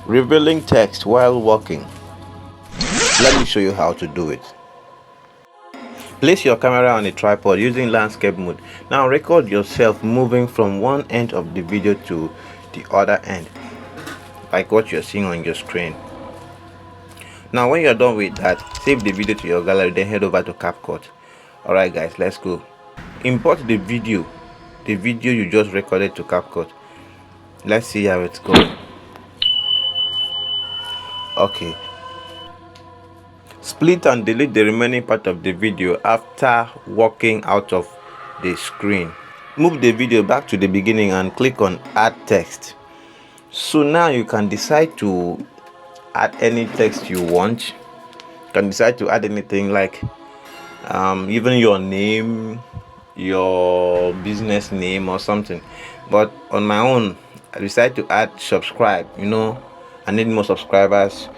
Revealing text while walking. Let me show you how to do it. Place your camera on a tripod using landscape mode. Now record yourself moving from one end of the video to the other end, like what you're seeing on your screen. Now when you're done with that, save the video to your gallery, then head over to Capcut. Alright guys, let's go. Import the video you just recorded to Capcut. Let's see how it's going. Okay. Split and delete the remaining part of the video after walking out of the screen. Move the video back to the beginning and click on add text. So now you can decide to add any text you want. You can decide to add anything like even your name, your business name or something. But on my own, I decided to add subscribe. I need more subscribers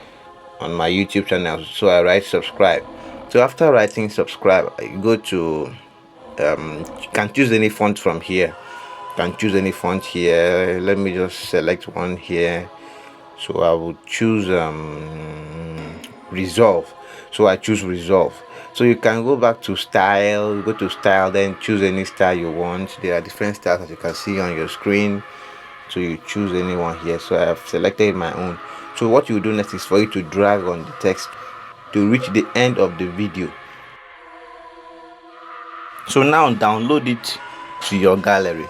on my YouTube channel, so I write subscribe. So after writing subscribe, I go to you can choose any font from here. You can choose any font here. Let me just select one here. So I will choose resolve. So I choose resolve. So you can go back to style, go to style, then choose any style you want. There are different styles as you can see on your screen, so you choose anyone here. So I have selected my own. So what you do next is for you to drag on the text to reach the end of the video. So now download it to your gallery.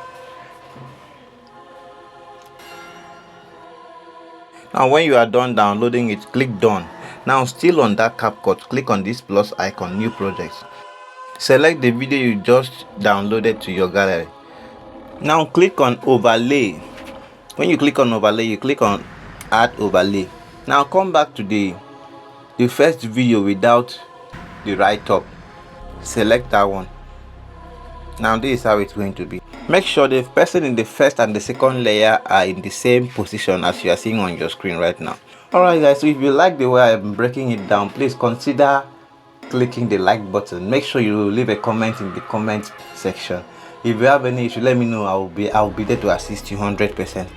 Now when you are done downloading it, click done. Now still on that Capcut, click on this plus icon, new project. Select the video you just downloaded to your gallery. Now click on overlay. When you click on overlay, you click on add overlay. Now come back to the first video without the right top. Select that one. Now this is how it's going to be. Make sure the person in the first and the second layer are in the same position as you are seeing on your screen right now. Alright guys, so if you like the way I'm breaking it down, please consider clicking the like button. Make sure you leave a comment in the comment section. If you have any issue, let me know. I'll be there to assist you 100%.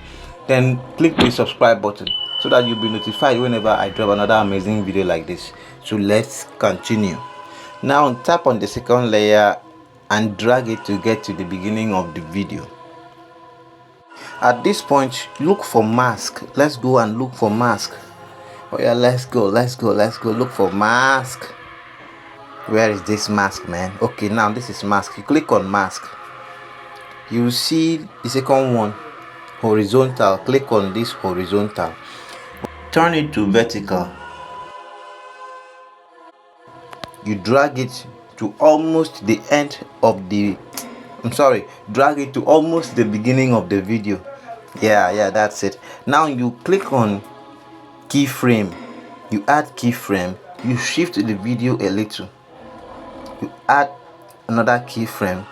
Then click the subscribe button so that you'll be notified whenever I drop another amazing video like this. So let's continue. Now tap on the second layer and drag it to get to the beginning of the video. At this point, look for mask. Let's go and look for mask. Oh yeah, let's go look for mask. Where is this mask, man? Okay, now this is mask. You click on mask, you see the second one, horizontal. Click on this horizontal, turn it to vertical. You drag it to almost the end of the drag it to almost the beginning of the video. Yeah, that's it. Now you click on keyframe, you add keyframe, you shift the video a little, you add another keyframe,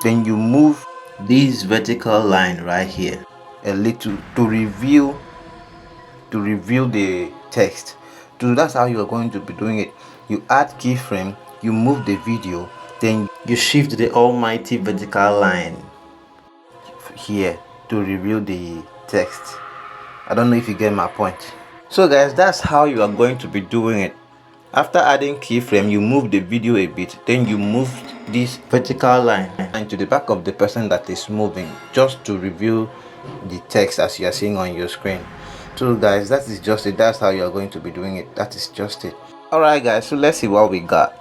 then you move this vertical line right here a little to reveal the text. So that's how you are going to be doing it. You add keyframe, you move the video, then you shift the almighty vertical line here to reveal the text. I don't know if you get my point. So guys, that's how you are going to be doing it. After adding keyframe, you move the video a bit, then you move this vertical line and to the back of the person that is moving, just to reveal the text as you are seeing on your screen. So guys, that is just it. That's how you are going to be doing it. That is just it. Alright guys, so let's see what we got.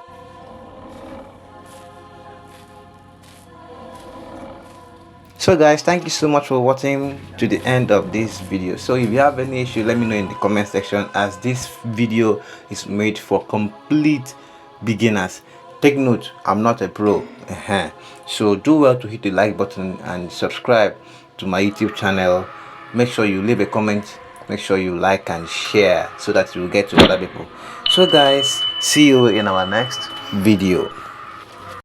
So guys, thank you so much for watching to the end of this video. So if you have any issue, let me know in the comment section, as this video is made for complete beginners. Take note, I'm not a pro. So do well to hit the like button and subscribe to my YouTube channel. Make sure you leave a comment, make sure you like and share so that you will get to other people. So guys, see you in our next video.